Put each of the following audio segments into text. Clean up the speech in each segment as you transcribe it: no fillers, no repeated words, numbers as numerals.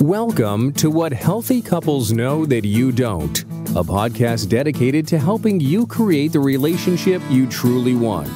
Welcome to What Healthy Couples Know That You Don't, a podcast dedicated to helping you create the relationship you truly want.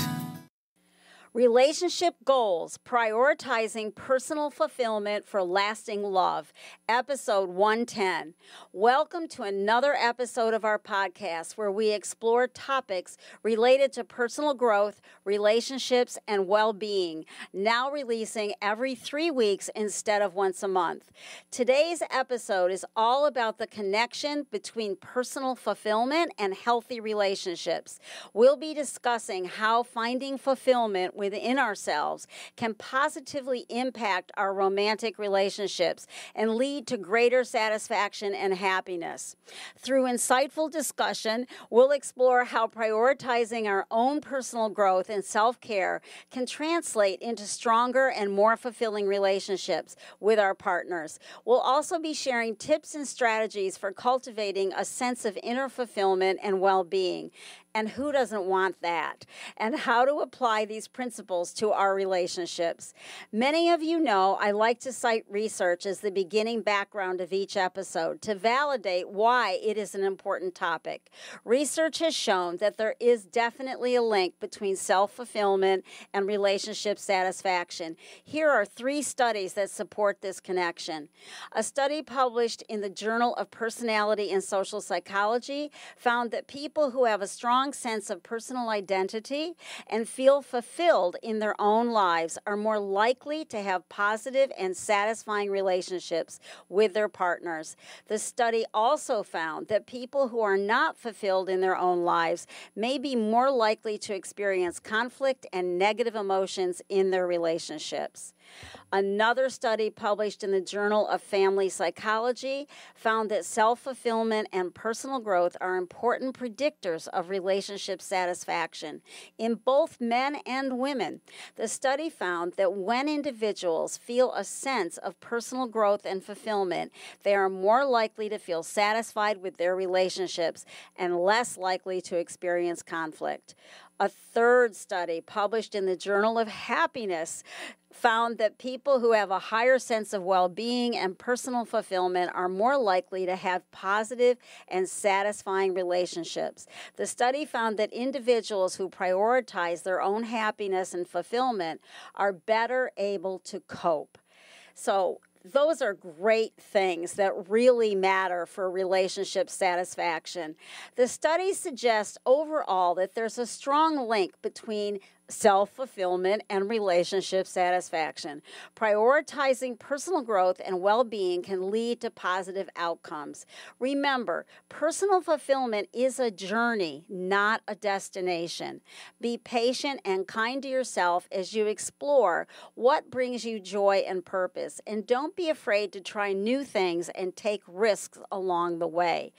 Relationship Goals, Prioritizing Personal Fulfillment for Lasting Love, Episode 110. Welcome to another episode of our podcast where we explore topics related to personal growth, relationships, and well-being, now releasing every 3 weeks instead of once a month. Today's episode is all about the connection between personal fulfillment and healthy relationships. We'll be discussing how finding fulfillment within ourselves can positively impact our romantic relationships and lead to greater satisfaction and happiness. Through insightful discussion, we'll explore how prioritizing our own personal growth and self-care can translate into stronger and more fulfilling relationships with our partners. We'll also be sharing tips and strategies for cultivating a sense of inner fulfillment and well-being. And who doesn't want that? And how to apply these principles to our relationships. Many of you know I like to cite research as the beginning background of each episode to validate why it is an important topic. Research has shown that there is definitely a link between self-fulfillment and relationship satisfaction. Here are 3 studies that support this connection. A study published in the Journal of Personality and Social Psychology found that people who have a strong sense of personal identity and feel fulfilled in their own lives are more likely to have positive and satisfying relationships with their partners. The study also found that people who are not fulfilled in their own lives may be more likely to experience conflict and negative emotions in their relationships. Another study published in the Journal of Family Psychology found that self-fulfillment and personal growth are important predictors of relationship satisfaction in both men and women. The study found that when individuals feel a sense of personal growth and fulfillment, they are more likely to feel satisfied with their relationships and less likely to experience conflict. A third study published in the Journal of Happiness found that people who have a higher sense of well-being and personal fulfillment are more likely to have positive and satisfying relationships. The study found that individuals who prioritize their own happiness and fulfillment are better able to cope. So, those are great things that really matter for relationship satisfaction. The studies suggest overall that there's a strong link between self-fulfillment and relationship satisfaction. Prioritizing personal growth and well-being can lead to positive outcomes. Remember, personal fulfillment is a journey, not a destination. Be patient and kind to yourself as you explore what brings you joy and purpose, and don't be afraid to try new things and take risks along the way.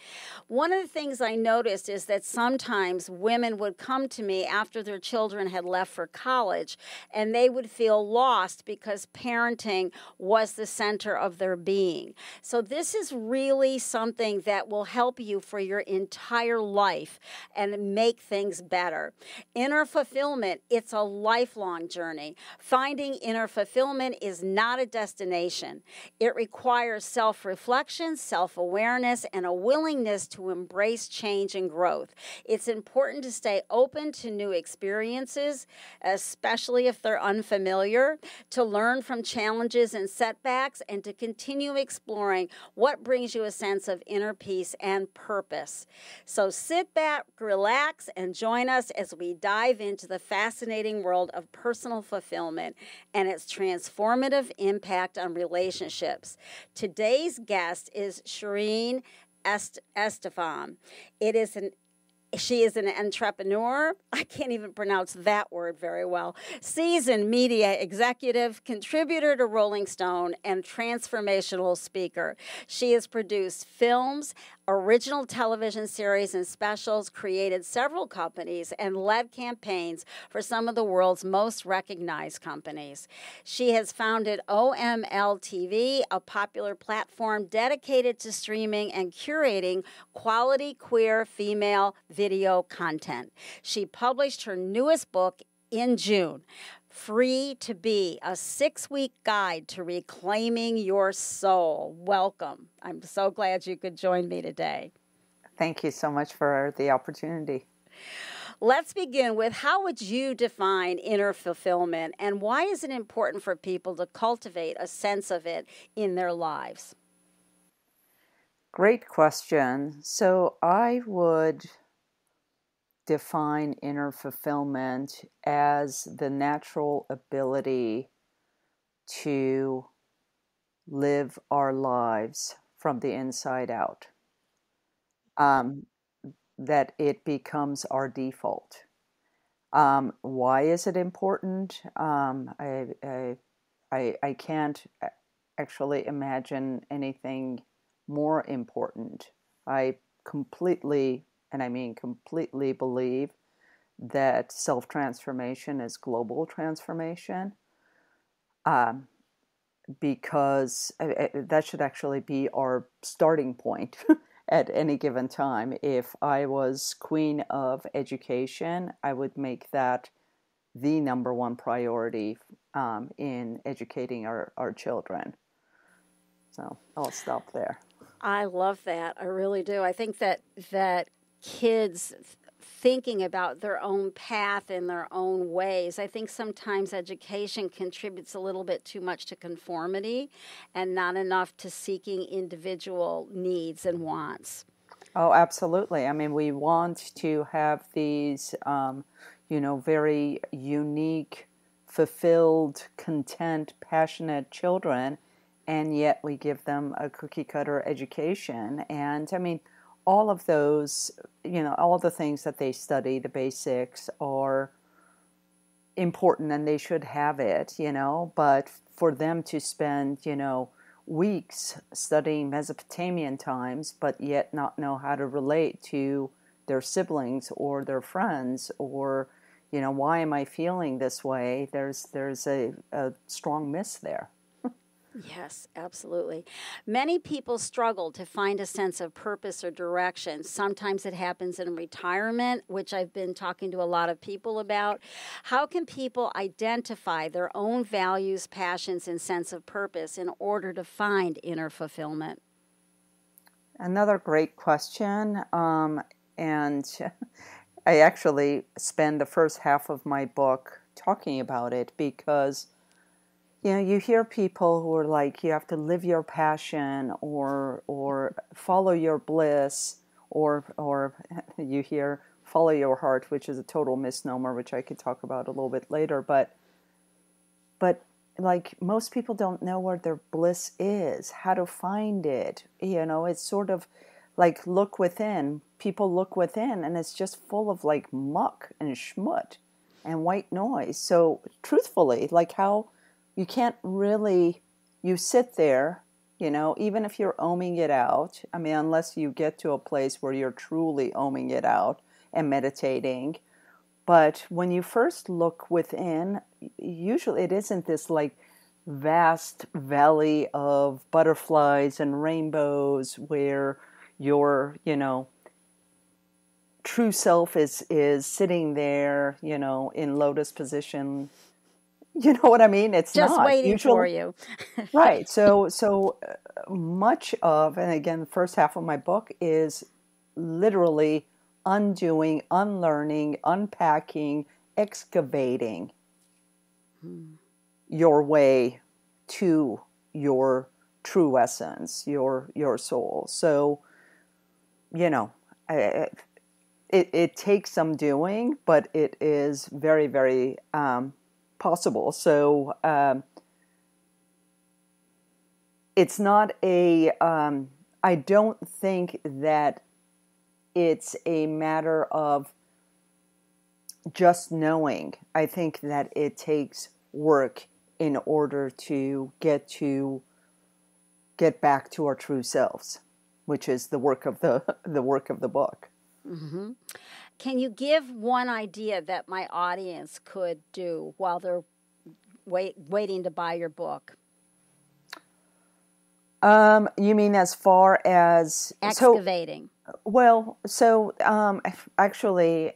One of the things I noticed is that sometimes women would come to me after their children had left for college, and they would feel lost because parenting was the center of their being. So this is really something that will help you for your entire life and make things better. Inner fulfillment, it's a lifelong journey. Finding inner fulfillment is not a destination. It requires self-reflection, self-awareness, and a willingness to embrace change and growth. It's important to stay open to new experiences, especially if they're unfamiliar, to learn from challenges and setbacks, and to continue exploring what brings you a sense of inner peace and purpose. So sit back, relax, and join us as we dive into the fascinating world of personal fulfillment and its transformative impact on relationships. Today's guest is Shireen Estefan. She is an entrepreneur. I can't even pronounce that word very well. Seasoned media executive, contributor to Rolling Stone, and transformational speaker. She has produced films, original television series and specials, created several companies, and led campaigns for some of the world's most recognized companies. She has founded OML TV, a popular platform dedicated to streaming and curating quality queer female video content. She published her newest book in June. Free to Be, a 6-week guide to reclaiming your soul. Welcome. I'm so glad you could join me today. Thank you so much for the opportunity. Let's begin with, how would you define inner fulfillment, and why is it important for people to cultivate a sense of it in their lives? Great question. So I would define inner fulfillment as the natural ability to live our lives from the inside out. That it becomes our default. Why is it important? I can't actually imagine anything more important. I completely, and I mean completely, believe that self-transformation is global transformation, because that should actually be our starting point at any given time. If I was queen of education, I would make that the number one priority in educating our children. So I'll stop there. I love that. I really do. I think that kids thinking about their own path in their own ways. I think sometimes education contributes a little bit too much to conformity and not enough to seeking individual needs and wants. Oh, absolutely. I mean, we want to have these, very unique, fulfilled, content, passionate children, and yet we give them a cookie cutter education. And I mean, all of those, all the things that they study, the basics, are important and they should have it, but for them to spend, weeks studying Mesopotamian times, but yet not know how to relate to their siblings or their friends, or, why am I feeling this way? There's a strong miss there. Yes, absolutely. Many people struggle to find a sense of purpose or direction. Sometimes it happens in retirement, which I've been talking to a lot of people about. How can people identify their own values, passions, and sense of purpose in order to find inner fulfillment? Another great question. And I actually spend the first half of my book talking about it because you hear people who are like, you have to live your passion or follow your bliss, or you hear follow your heart, which is a total misnomer, which I could talk about a little bit later. But like, most people don't know where their bliss is, how to find it. It's sort of like, look within. People look within, and it's just full of like muck and schmut and white noise. So truthfully, like, how you can't really, you sit there, even if you're ohming it out. I mean, unless you get to a place where you're truly ohming it out and meditating. But when you first look within, usually it isn't this like vast valley of butterflies and rainbows where your, true self is sitting there, in lotus position. You know what I mean? It's just not waiting usually for you. right. So much of, and again, the first half of my book is literally undoing, unlearning, unpacking, excavating your way to your true essence, your soul. So, it takes some doing, but it is very, very possible. So it's not I don't think that it's a matter of just knowing. I think that it takes work in order to get back to our true selves, which is the work of the work of the book. Mm-hmm. Can you give one idea that my audience could do while they're waiting to buy your book? You mean as far as excavating? Actually,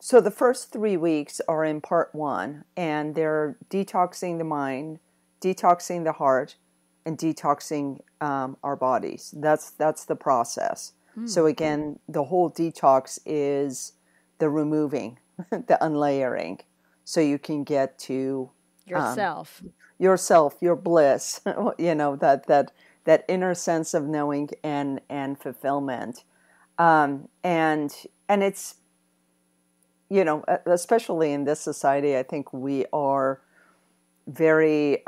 So the first 3 weeks are in part one, and they're detoxing the mind, detoxing the heart, and detoxing our bodies. That's the process. So again, the whole detox is the removing, the unlayering, so you can get to Yourself. yourself, your bliss. That inner sense of knowing and fulfillment, and it's, especially in this society, I think we are very,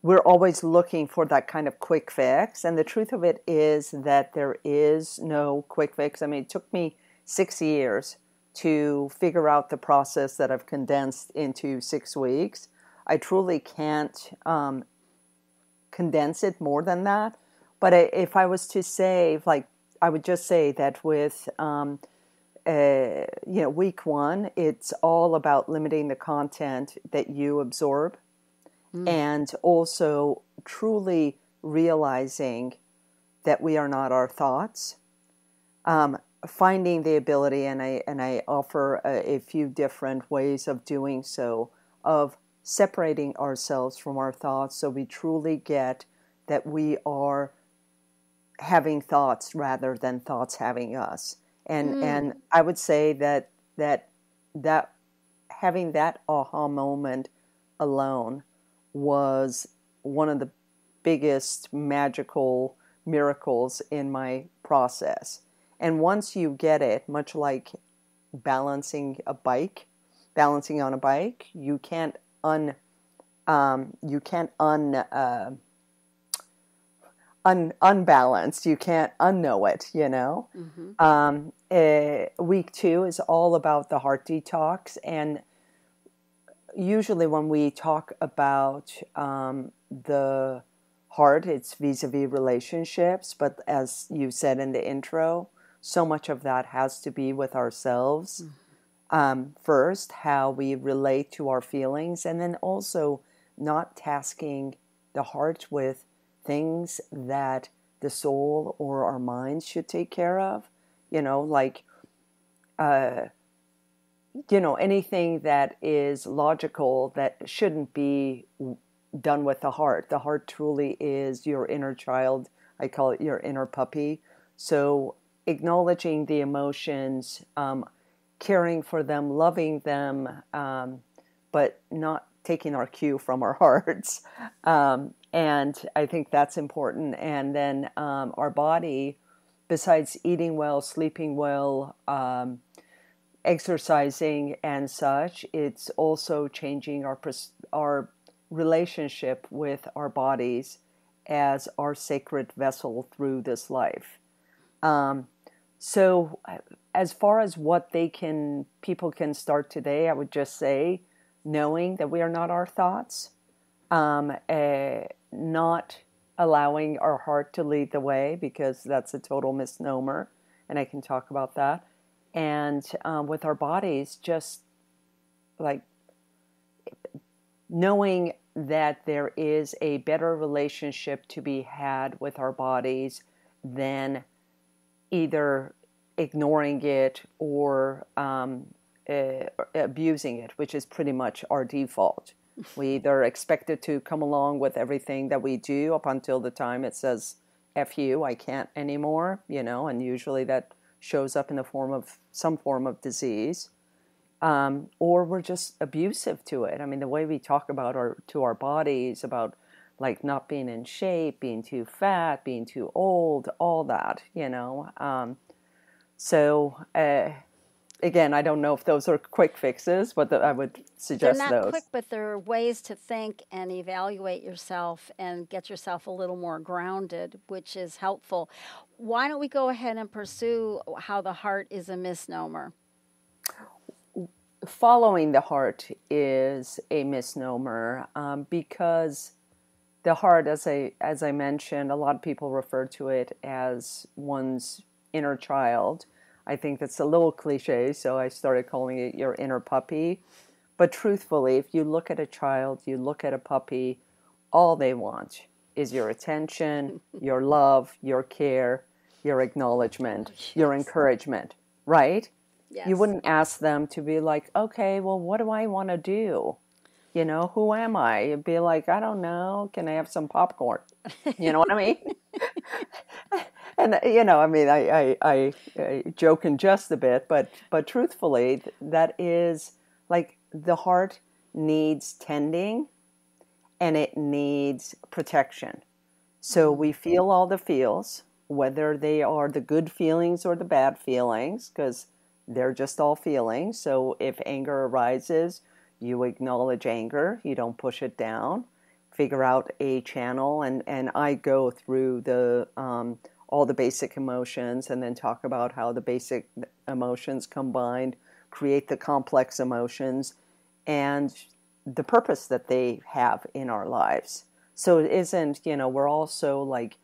we're always looking for that kind of quick fix. And the truth of it is that there is no quick fix. I mean, it took me 6 years to figure out the process that I've condensed into 6 weeks. I truly can't condense it more than that. But if I was to say, I would just say that with week one, it's all about limiting the content that you absorb, and also truly realizing that we are not our thoughts. Finding the ability, and I offer a few different ways of doing so, of separating ourselves from our thoughts, so we truly get that we are having thoughts rather than thoughts having us. And I would say that having that aha moment alone was one of the biggest magical miracles in my process. And once you get it, much like balancing on a bike, you can't unbalanced. You can't unknow it. Week two is all about the heart detox, and usually when we talk about the heart, it's vis-a-vis relationships, but as you said in the intro, so much of that has to be with ourselves. First, how we relate to our feelings, and then also not tasking the heart with things that the soul or our minds should take care of. Anything that is logical that shouldn't be done with the heart. The heart truly is your inner child. I call it your inner puppy. So acknowledging the emotions, caring for them, loving them, but not taking our cue from our hearts. And I think that's important. And then our body, besides eating well, sleeping well, exercising and such, it's also changing our relationship with our bodies as our sacred vessel through this life. So as far as what people can start today, I would just say knowing that we are not our thoughts, not allowing our heart to lead the way, because that's a total misnomer, and I can talk about that. And with our bodies, just like knowing that there is a better relationship to be had with our bodies than either ignoring it or abusing it, which is pretty much our default. We either expect it to come along with everything that we do up until the time it says, F you, I can't anymore, and usually that shows up in the form of some form of disease, or we're just abusive to it. I mean, the way we talk about our bodies, about like not being in shape, being too fat, being too old, all that, So again, I don't know if those are quick fixes, but I would suggest those. They're not quick, but they're ways to think and evaluate yourself and get yourself a little more grounded, which is helpful. Why don't we go ahead and pursue how the heart is a misnomer? Following the heart is a misnomer, because the heart, as I mentioned, a lot of people refer to it as one's inner child. I think that's a little cliche, so I started calling it your inner puppy. But truthfully, if you look at a child, you look at a puppy, all they want is your attention, your love, your care, your acknowledgement, your encouragement, right? Yes. You wouldn't ask them to be like, okay, well, what do I want to do? Who am I? You'd be like, I don't know. Can I have some popcorn? You know what I mean? And I mean, I joke and jest a bit, but truthfully, that is like the heart needs tending and it needs protection. So we feel all the feels, whether they are the good feelings or the bad feelings, because they're just all feelings. So if anger arises, you acknowledge anger, you don't push it down, figure out a channel, and I go through all the basic emotions and then talk about how the basic emotions combined create the complex emotions and the purpose that they have in our lives. So it isn't, we're also like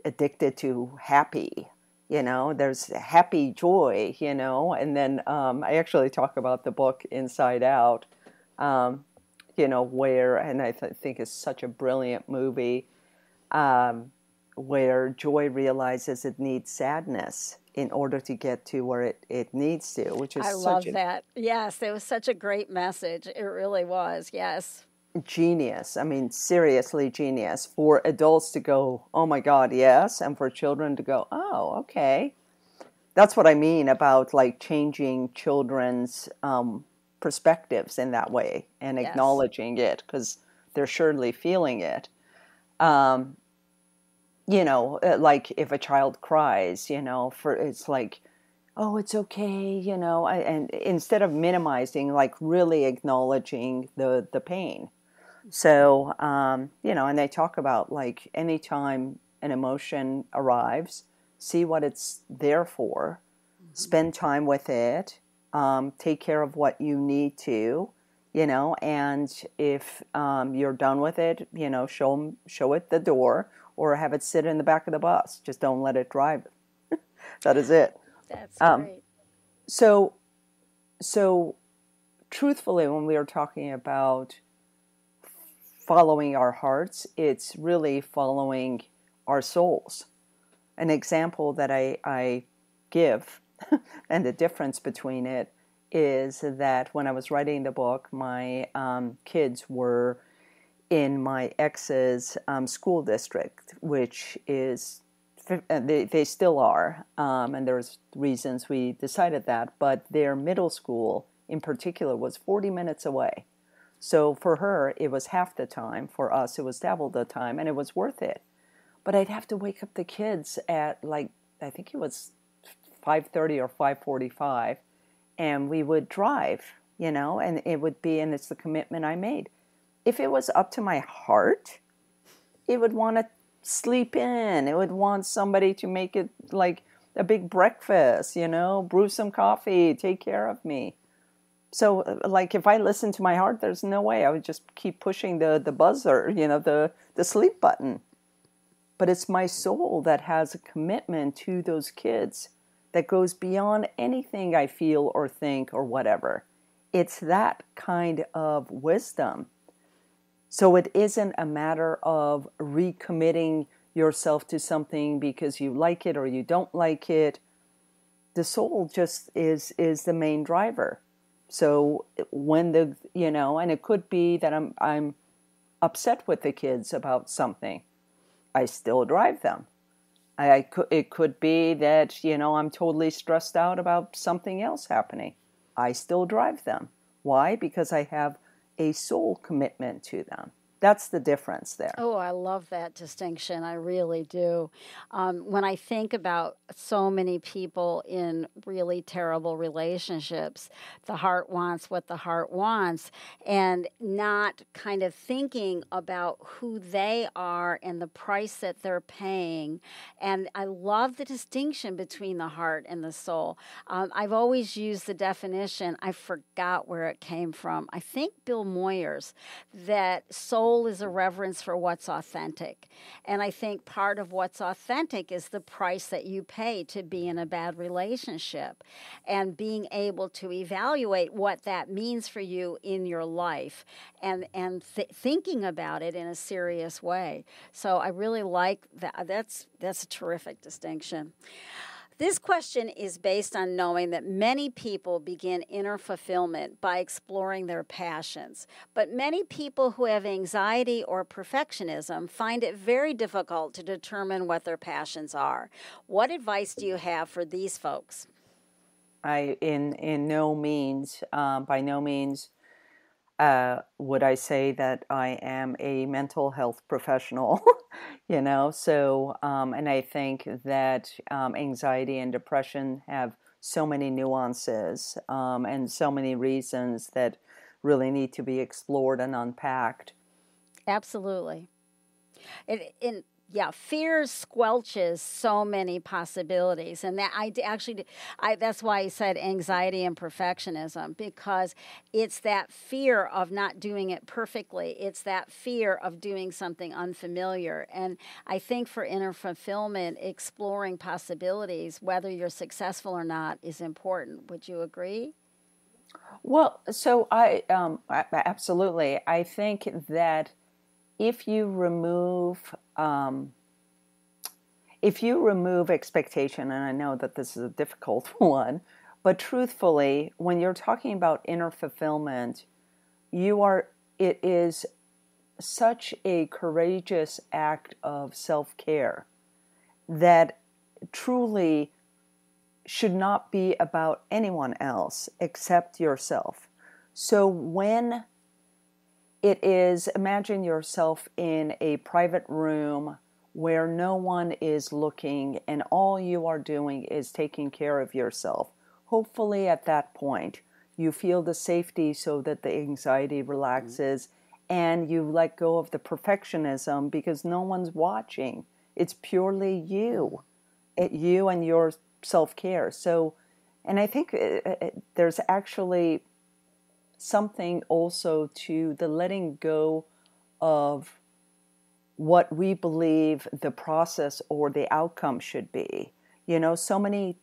addicted to happy, there's happy joy, and then I actually talk about the book Inside Out, where, and I think it's such a brilliant movie, where joy realizes it needs sadness in order to get to where it needs to, which is I love that. Yes, it was such a great message. It really was. Yes. Genius. I mean, seriously genius. For adults to go, oh my God, yes, and for children to go, oh, okay. That's what I mean about like changing children's perspectives in that way and Yes. acknowledging it because they're surely feeling it. Like if a child cries, it's like, oh, it's okay, and instead of minimizing, like really acknowledging the pain. So, and they talk about like anytime an emotion arrives, see what it's there for, spend time with it, take care of what you need to, and if you're done with it, show it the door or have it sit in the back of the bus. Just don't let it drive. That is it. That's great. So truthfully, when we are talking about following our hearts, it's really following our souls. An example that I give, and the difference between it, is that when I was writing the book, my kids were in my ex's school district, which is, they still are, and there's reasons we decided that, but their middle school in particular was 40 minutes away. So for her, it was half the time. For us, it was double the time, and it was worth it. But I'd have to wake up the kids at like, I think it was 5:30 or 5:45, and we would drive, and it would be, and it's the commitment I made. If it was up to my heart, it would want to sleep in. It would want somebody to make it like a big breakfast, brew some coffee, take care of me. So, like, if I listened to my heart, there's no way I would just keep pushing the buzzer, the sleep button. But it's my soul that has a commitment to those kids that goes beyond anything I feel or think or whatever. It's that kind of wisdom. So it isn't a matter of recommitting yourself to something because you like it or you don't like it. The soul just is the main driver. So when and it could be that I'm upset with the kids about something, I still drive them. It could be that I'm totally stressed out about something else happening. I still drive them. Why? Because I have a soul commitment to them. That's the difference there. Oh, I love that distinction. I really do. When I think about so many people in really terrible relationships, the heart wants what the heart wants, and not kind of thinking about who they are and the price that they're paying. And I love the distinction between the heart and the soul. I've always used the definition, I forgot where it came from. I think Bill Moyers, that soul is a reverence for what's authentic. And I think part of what's authentic is the price that you pay to be in a bad relationship and being able to evaluate what that means for you in your life and thinking about it in a serious way. So I really like that. That's a terrific distinction. This question is based on knowing that many people begin inner fulfillment by exploring their passions. But many people who have anxiety or perfectionism find it very difficult to determine what their passions are. What advice do you have for these folks? In no means, by no means, would I say that I am a mental health professional, So, and I think that anxiety and depression have so many nuances and so many reasons that really need to be explored and unpacked. Absolutely. Fear squelches so many possibilities, and that's why I said anxiety and perfectionism, because it's that fear of not doing it perfectly. It's that fear of doing something unfamiliar, and I think for inner fulfillment, exploring possibilities, whether you're successful or not, is important. Would you agree? Well, so absolutely. I think that if you remove expectation, and I know that this is a difficult one, but truthfully, when you're talking about inner fulfillment, it is such a courageous act of self-care that truly should not be about anyone else except yourself. So when it is, imagine yourself in a private room where no one is looking and all you are doing is taking care of yourself. Hopefully at that point you feel the safety so that the anxiety relaxes and you let go of the perfectionism because no one's watching. It's purely you. You and your self-care. So, and I think there's actually something also to the letting go of what we believe the process or the outcome should be. So many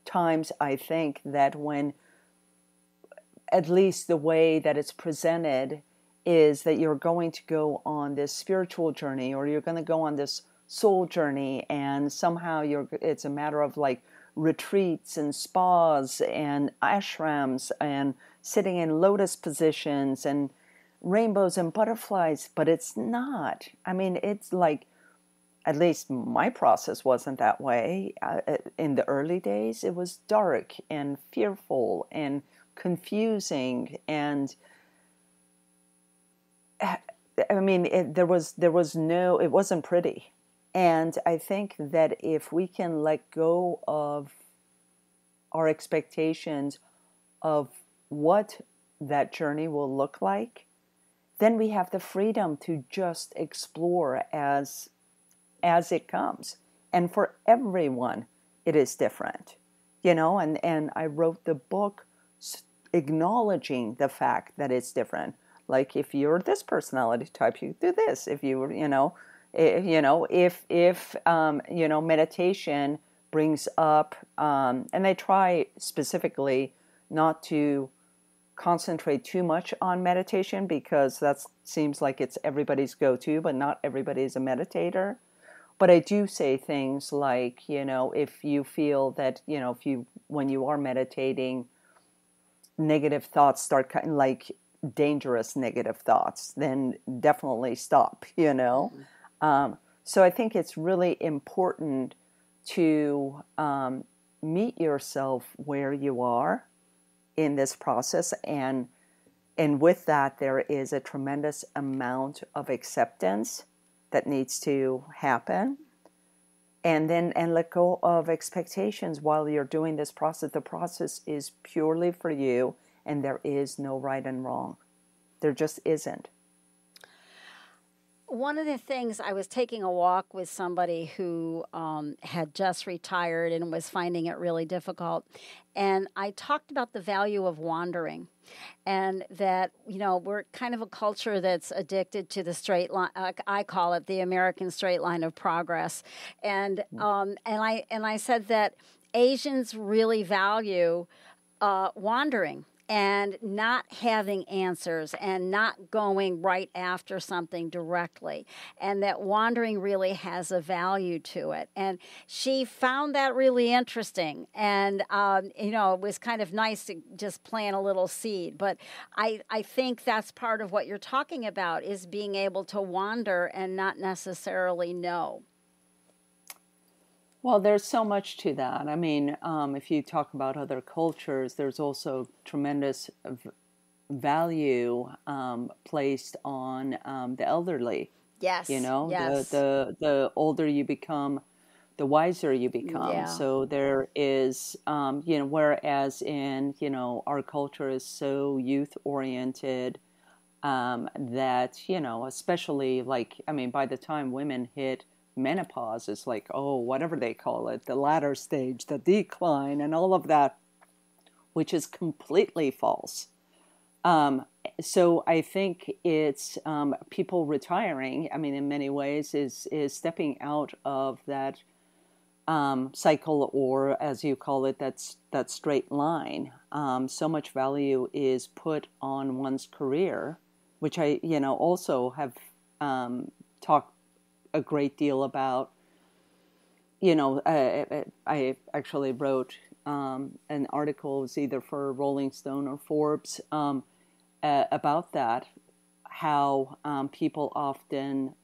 times I think that when, at least the way that it's presented, is that you're going to go on this spiritual journey or you're going to go on this soul journey, and somehow it's a matter of like retreats and spas and ashrams and sitting in lotus positions and rainbows and butterflies, but it's not. I mean, it's like, at least my process wasn't that way. In the early days, it was dark and fearful and confusing, and I mean, it wasn't pretty. And I think that if we can let go of our expectations of what that journey will look like, then we have the freedom to just explore as it comes. And for everyone, it is different, and I wrote the book acknowledging the fact that it's different. Like, if you're this personality type, you do this. If you were, if meditation brings up, and I try specifically not to concentrate too much on meditation because that seems like it's everybody's go-to, but not everybody is a meditator. But I do say things like, if you feel that, when you are meditating, negative thoughts start kind of like dangerous negative thoughts, then definitely stop, So I think it's really important to meet yourself where you are in this process, and with that there is a tremendous amount of acceptance that needs to happen, and let go of expectations while you're doing this process. The process is purely for you, and there is no right and wrong. There just isn't. One of the things, I was taking a walk with somebody who had just retired and was finding it really difficult. And I talked about the value of wandering, and that, we're kind of a culture that's addicted to the straight line. I call it the American straight line of progress. And I said that Asians really value wandering. and not having answers and not going right after something directly, and that wandering really has a value to it. And she found that really interesting, and it was kind of nice to just plant a little seed. But I think that's part of what you're talking about, is being able to wander and not necessarily know. Well, there's so much to that. I mean, if you talk about other cultures, there's also tremendous value placed on the elderly. Yes. You know, Yes. the older you become, the wiser you become. Yeah. So there is, whereas in, our culture is so youth oriented, that, especially by the time women hit menopause, it's like, oh, whatever they call it, the latter stage, the decline, and all of that, which is completely false. So I think it's people retiring. I mean, in many ways, is stepping out of that cycle, or as you call it, that straight line. So much value is put on one's career, which I also have talked a great deal about. I actually wrote an article, it was either for Rolling Stone or Forbes, about that, how people often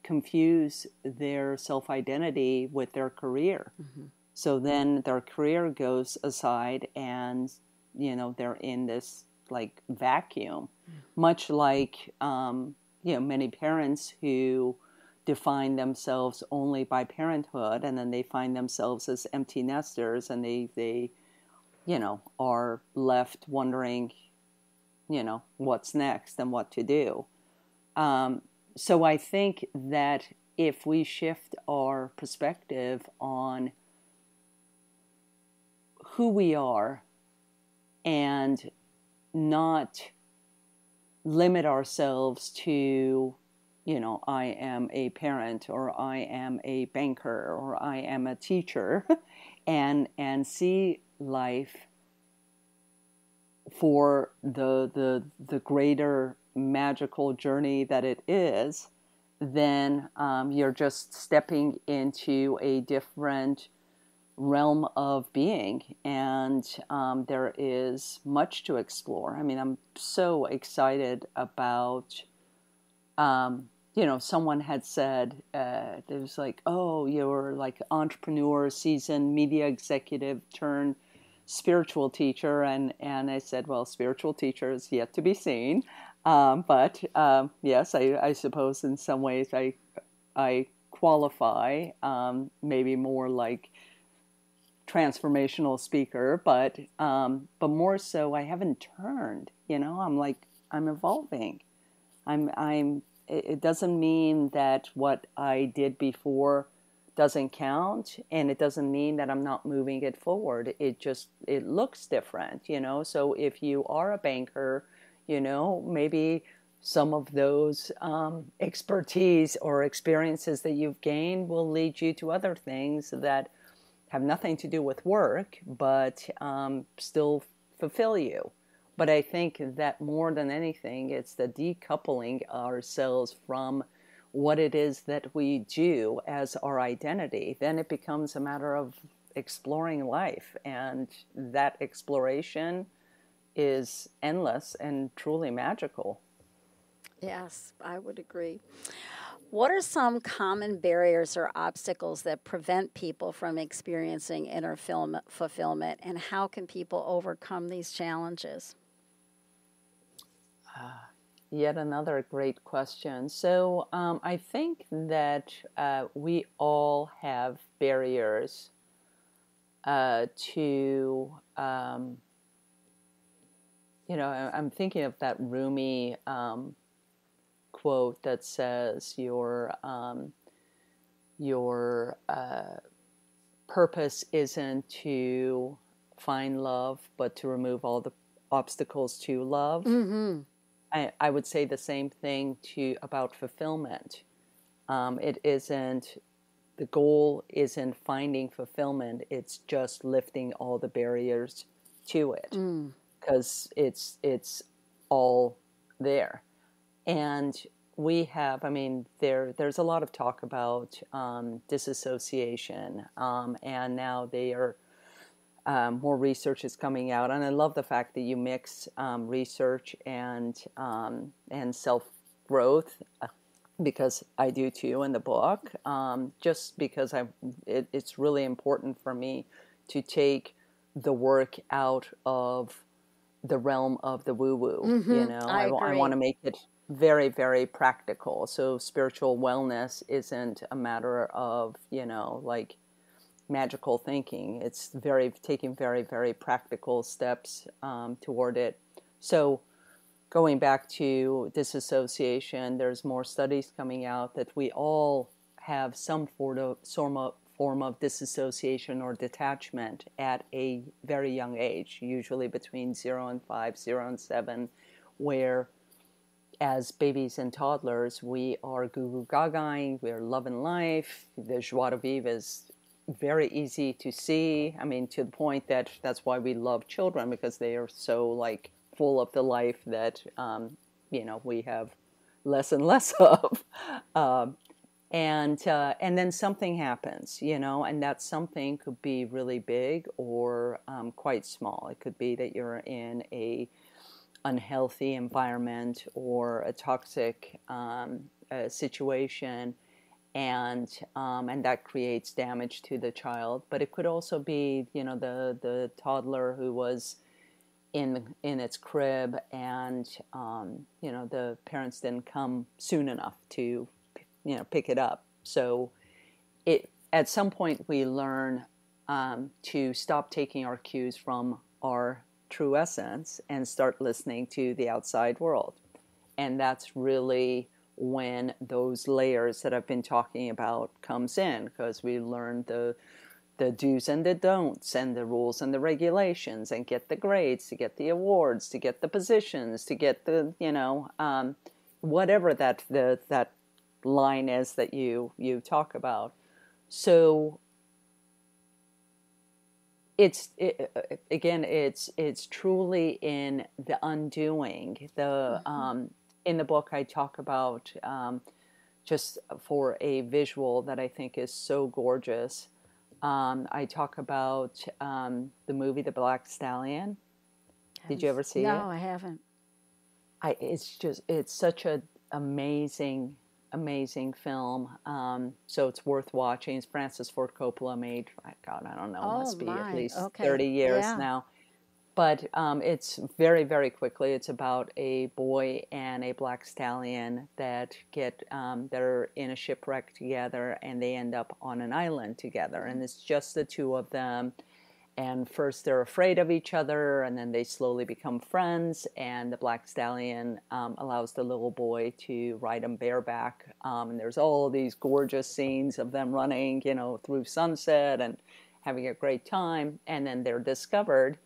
confuse their self-identity with their career. Mm-hmm. So then their career goes aside, and they're in this like vacuum, much like many parents who define themselves only by parenthood, and then they find themselves as empty nesters, and they are left wondering what's next and what to do. So I think that if we shift our perspective on who we are and not limit ourselves to, I am a parent, or I am a banker, or I am a teacher, and see life for the greater magical journey that it is, then you're just stepping into a different realm of being, and there is much to explore. I mean, I'm so excited about, someone had said, it was like, oh, you're like entrepreneur, seasoned media executive turned spiritual teacher, and I said, well, spiritual teacher is yet to be seen, but yes, I suppose in some ways I qualify, maybe more like transformational speaker, but more so, I haven't turned. I'm evolving. It doesn't mean that what I did before doesn't count, and it doesn't mean that I'm not moving it forward. It looks different, So if you are a banker, maybe some of those expertise or experiences that you've gained will lead you to other things that have nothing to do with work, but still fulfill you. But I think that more than anything, it's the decoupling ourselves from what it is that we do as our identity. Then it becomes a matter of exploring life, and that exploration is endless and truly magical. Yes, I would agree. What are some common barriers or obstacles that prevent people from experiencing inner fulfillment, and how can people overcome these challenges? Yet another great question. So I think that we all have barriers to, I'm thinking of that Rumi quote that says your purpose isn't to find love, but to remove all the obstacles to love. Mm-hmm. I would say the same thing about fulfillment. The goal isn't finding fulfillment, it's just lifting all the barriers to it. because it's all there. And we have, I mean, there's a lot of talk about disassociation, and now they are more research is coming out, and I love the fact that you mix research and self growth, because I do too in the book. Just because it's really important for me to take the work out of the realm of the woo-woo. Mm-hmm. I I agree. want to make it very, very practical. So spiritual wellness isn't a matter of, like magical thinking. It's taking very, very practical steps toward it. So going back to disassociation, there's more studies coming out that we all have some form of disassociation or detachment at a very young age, usually between 0 and 5, 0 and 7, where as babies and toddlers, we are goo-goo gagaing, we're loving life, the joie de vivre is very easy to see. I mean, to the point that that's why we love children, because they are so like full of the life that we have less and less of. And then something happens, and that something could be really big or quite small. It could be that you're in a unhealthy environment or a toxic situation, and that creates damage to the child. But it could also be, the toddler who was in its crib, and the parents didn't come soon enough to pick it up. So at some point we learn to stop taking our cues from our true essence and start listening to the outside world. And that's really when those layers that I've been talking about comes in, because we learn the do's and the don'ts and the rules and the regulations, and get the grades, to get the awards, to get the positions, to get the whatever that line is that you talk about. So it's truly in the undoing. In the book I talk about, just for a visual that I think is so gorgeous, I talk about the movie The Black Stallion. Did you ever see it? No, I haven't. It's such an amazing film. So it's worth watching. It's Francis Ford Coppola made, God, I don't know, must be at least 30 years now. But it's very, very quickly. It's about a boy and a black stallion that they're in a shipwreck together, and they end up on an island together. And it's just the two of them. And first they're afraid of each other, and then they slowly become friends. And the black stallion allows the little boy to ride him bareback. And there's all these gorgeous scenes of them running, through sunset and having a great time. And then they're discovered.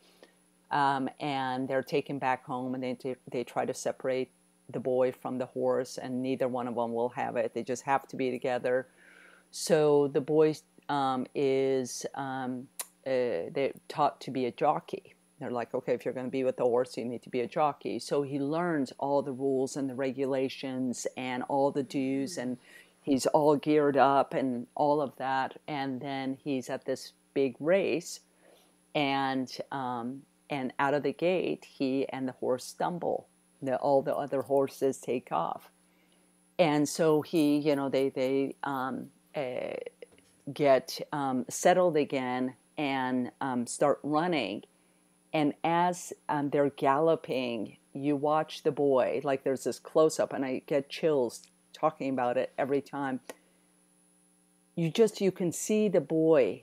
And they're taken back home, and they try to separate the boy from the horse, and neither one of them will have it. They just have to be together. So the boy they're taught to be a jockey. They're like, okay, if you're going to be with the horse, you need to be a jockey. So he learns all the rules and the regulations and all the do's, and he's all geared up and all of that. And then he's at this big race, and out of the gate, he and the horse stumble. All the other horses take off. And so they get settled again and start running. And as they're galloping, you watch the boy, like there's this close-up, and I get chills talking about it every time. You can see the boy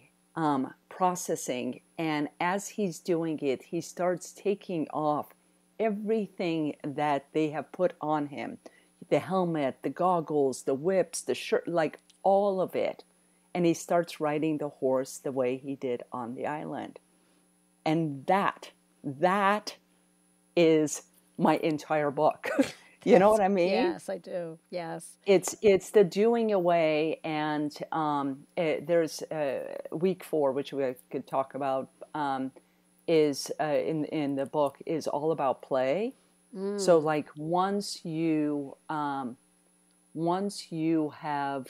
processing, and as he's doing it, he starts taking off everything that they have put on him. The helmet, the goggles, the whips, the shirt, like all of it. And he starts riding the horse the way he did on the island. And that is my entire book. You know what I mean? Yes, I do. Yes. It's the doing away, and there's week 4, which we could talk about. is in the book is all about play. So like once you have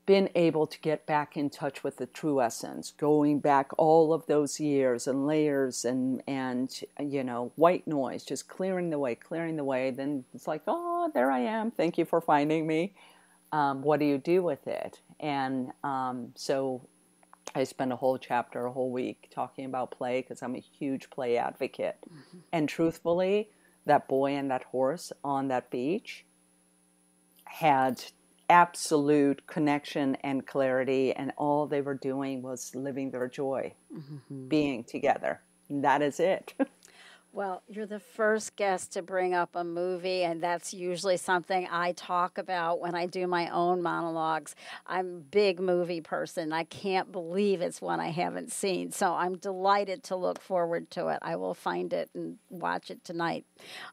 been able to get back in touch with the true essence, going back all of those years and layers and white noise, just clearing the way, then it's like, oh, there I am. Thank you for finding me. What do you do with it? And so I spent a whole week talking about play because I'm a huge play advocate. Mm-hmm. And truthfully, that boy and that horse on that beach had absolute connection and clarity, and all they were doing was living their joy, being together. And that is it. Well, you're the first guest to bring up a movie, and that's usually something I talk about when I do my own monologues. I'm a big movie person. I can't believe it's one I haven't seen, so I'm delighted to look forward to it. I will find it and watch it tonight.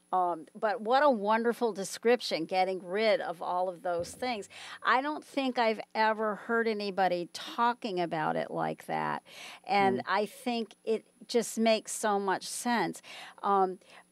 But what a wonderful description, getting rid of all of those things. I don't think I've ever heard anybody talking about it like that, and I think it just makes so much sense.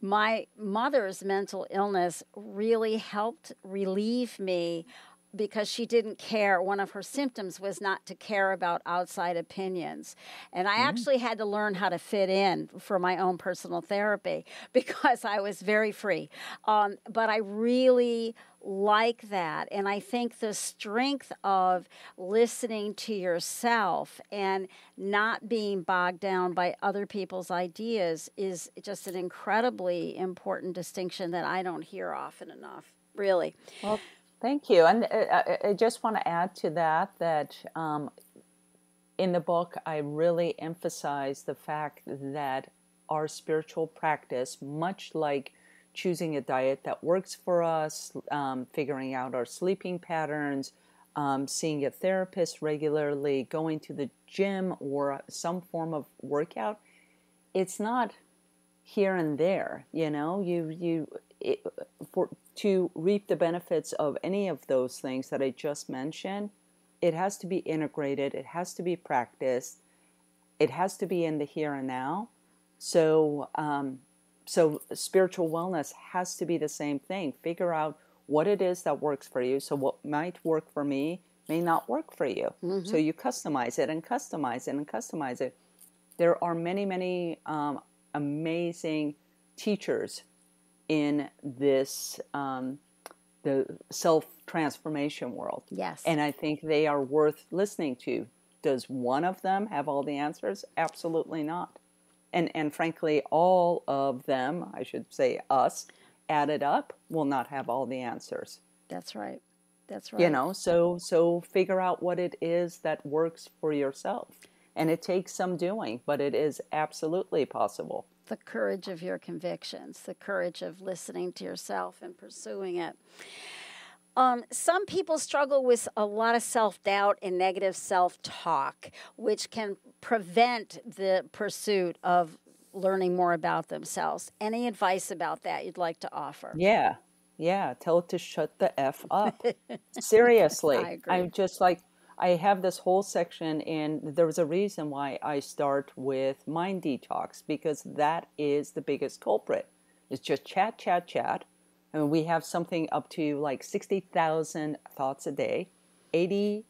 My mother's mental illness really helped relieve me because she didn't care. One of her symptoms was not to care about outside opinions. And I actually had to learn how to fit in for my own personal therapy because I was very free. But I really like that. And I think the strength of listening to yourself and not being bogged down by other people's ideas is just an incredibly important distinction that I don't hear often enough, really. Well, thank you. And I just want to add to that in the book, I really emphasize the fact that our spiritual practice, much like choosing a diet that works for us, figuring out our sleeping patterns, seeing a therapist regularly, going to the gym or some form of workout, it's not here and there. To reap the benefits of any of those things that I just mentioned, it has to be integrated, it has to be practiced, it has to be in the here and now. So spiritual wellness has to be the same thing. Figure out what it is that works for you. So what might work for me may not work for you. Mm-hmm. So you customize it and customize it and customize it. There are many, many amazing teachers in this the self-transformation world. Yes. And I think they are worth listening to. Does one of them have all the answers? Absolutely not. And frankly, all of them, I should say us, added up, will not have all the answers. That's right. That's right. So figure out what it is that works for yourself. And it takes some doing, but it is absolutely possible. The courage of your convictions, the courage of listening to yourself and pursuing it. Some people struggle with a lot of self-doubt and negative self-talk, which can prevent the pursuit of learning more about themselves. Any advice about that you'd like to offer? Yeah. Tell it to shut the F up. Seriously. I agree. I'm just like, I have this whole section, and there was a reason why I start with mind detox, because that is the biggest culprit. It's just chat. I mean, we have something up to like 60,000 thoughts a day. 80%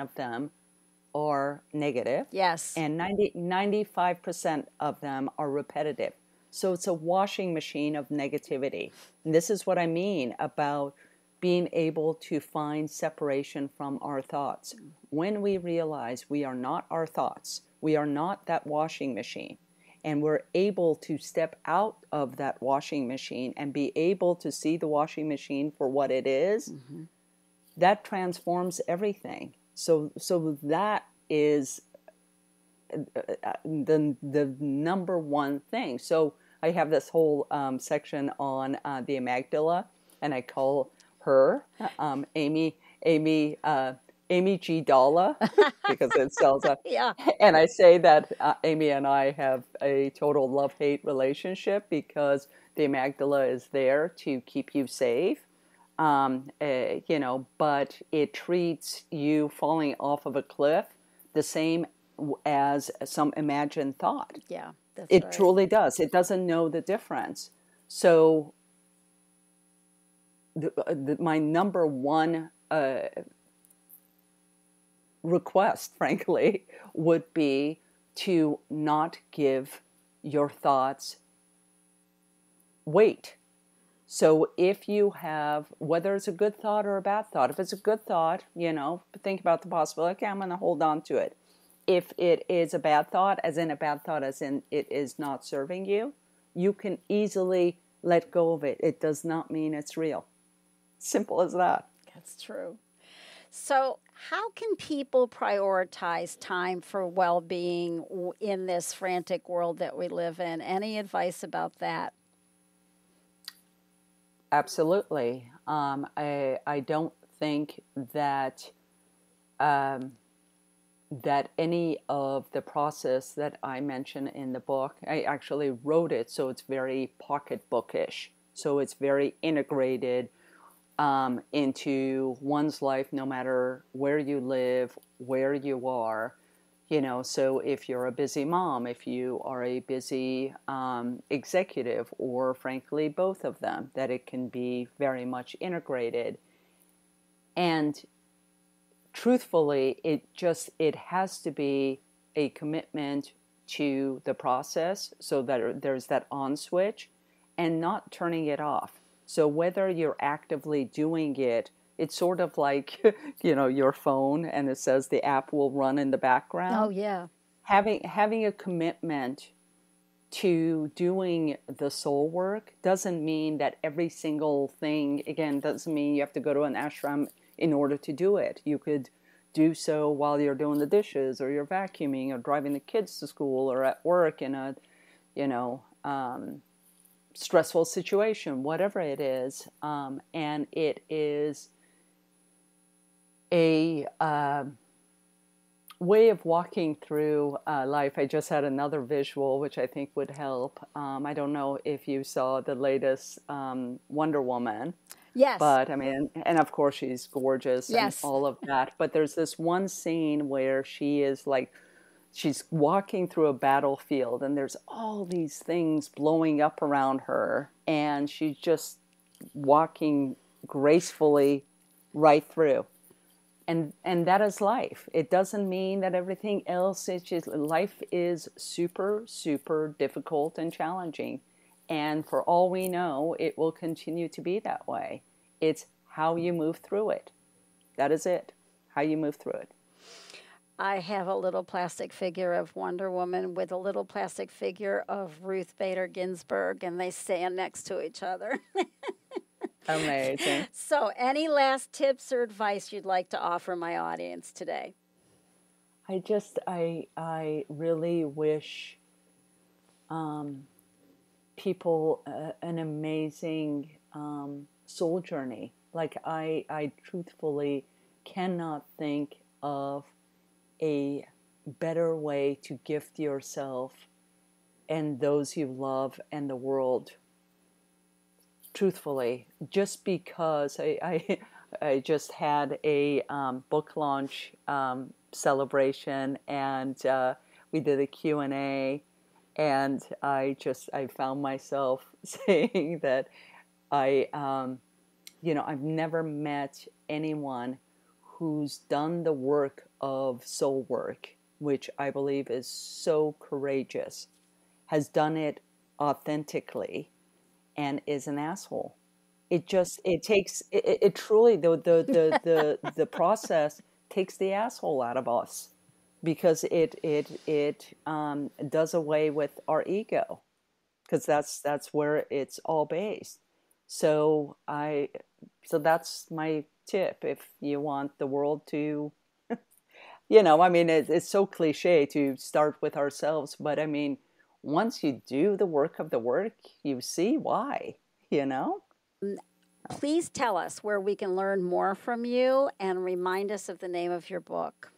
of them are negative. Yes. And 95% of them are repetitive. So it's a washing machine of negativity. And this is what I mean about being able to find separation from our thoughts. When we realize we are not our thoughts, we are not that washing machine, and we're able to step out of that washing machine and be able to see the washing machine for what it is, that transforms everything. So that is the number one thing. So I have this whole section on the amygdala, and I call her Amy G. Dalla, because it sells up. Yeah. And I say that Amy and I have a total love-hate relationship because the amygdala is there to keep you safe, but it treats you falling off of a cliff the same as some imagined thought. Yeah, that's It right. truly does. It doesn't know the difference. So my number one request, frankly, would be to not give your thoughts weight. So if you have, whether it's a good thought or a bad thought, if it's a good thought, think about the possibility, okay, I'm going to hold on to it. If it is a bad thought, as in it is not serving you, you can easily let go of it. It does not mean it's real. Simple as that. That's true. So, how can people prioritize time for well being in this frantic world that we live in? Any advice about that? Absolutely. I don't think that that any of the process that I mention in the book, I actually wrote it so it's very pocketbookish. So it's very integrated into one's life, no matter where you live, where you are. So if you're a busy mom, if you are a busy executive, or frankly, both of them, that it can be very much integrated. And truthfully, it has to be a commitment to the process, so that there's that on switch and not turning it off. So whether you're actively doing it, it's sort of like, your phone, and it says the app will run in the background. Oh, yeah. Having a commitment to doing the soul work doesn't mean that every single thing, again, doesn't mean you have to go to an ashram in order to do it. You could do so while you're doing the dishes, or you're vacuuming, or driving the kids to school, or at work in a, stressful situation, whatever it is. And it is a way of walking through life. I just had another visual which I think would help. I don't know if you saw the latest Wonder Woman. Yes. But I mean, and of course she's gorgeous, yes. and all of that. But there's this one scene where she's walking through a battlefield, and there's all these things blowing up around her, and she's just walking gracefully right through. And that is life. It doesn't mean that everything else is just, life is super, super difficult and challenging. And for all we know, it will continue to be that way. It's how you move through it. That is it. How you move through it. I have a little plastic figure of Wonder Woman with a little plastic figure of Ruth Bader Ginsburg, and they stand next to each other. Amazing. So, any last tips or advice you'd like to offer my audience today? I really wish people an amazing soul journey. Like I truthfully cannot think of a better way to gift yourself and those you love and the world. Truthfully, just because I just had a book launch celebration, and we did a Q&A, and I found myself saying that I've never met anyone who's done the work of soul work, which I believe is so courageous, has done it authentically, and is an asshole. It truly, the process takes the asshole out of us, because it does away with our ego, because that's where it's all based. So that's my tip. If you want the world to, I mean, it's so cliche to start with ourselves, but I mean, once you do the work of the work, you see why, Please tell us where we can learn more from you, and remind us of the name of your book.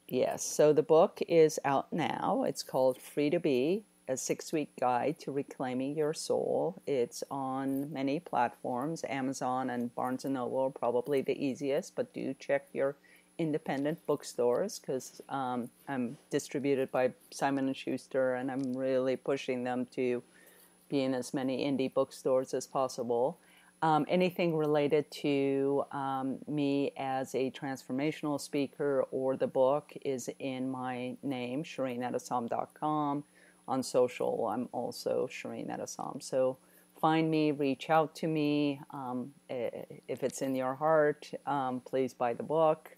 Yes, so the book is out now. It's called Free to Be, a 6-week guide to reclaiming your soul. It's on many platforms. Amazon and Barnes & Noble are probably the easiest, but do check your independent bookstores because I'm distributed by Simon & Schuster, and I'm really pushing them to be in as many indie bookstores as possible. Anything related to me as a transformational speaker or the book is in my name, ShireenEtasom.com. On social, I'm also Shireen Etasom. So find me, reach out to me. If it's in your heart, please buy the book.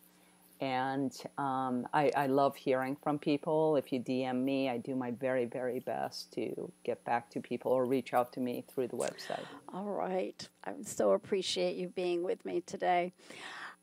And I love hearing from people. If you DM me, I do my very, very best to get back to people or reach out to me through the website. All right. I so appreciate you being with me today.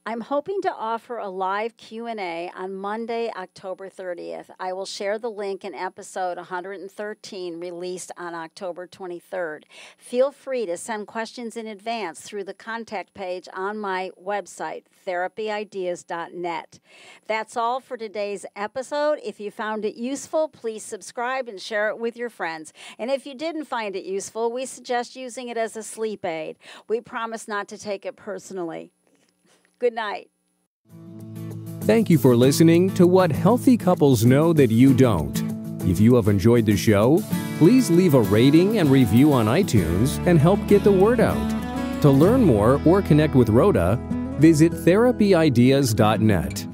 I'm hoping to offer a live Q&A on Monday, October 30th. I will share the link in episode 113, released on October 23rd. Feel free to send questions in advance through the contact page on my website, therapyideas.net. That's all for today's episode. If you found it useful, please subscribe and share it with your friends. And if you didn't find it useful, we suggest using it as a sleep aid. We promise not to take it personally. Good night. Thank you for listening to What Healthy Couples Know That You Don't. If you have enjoyed the show, please leave a rating and review on iTunes and help get the word out. To learn more or connect with Rhoda, visit therapyideas.net.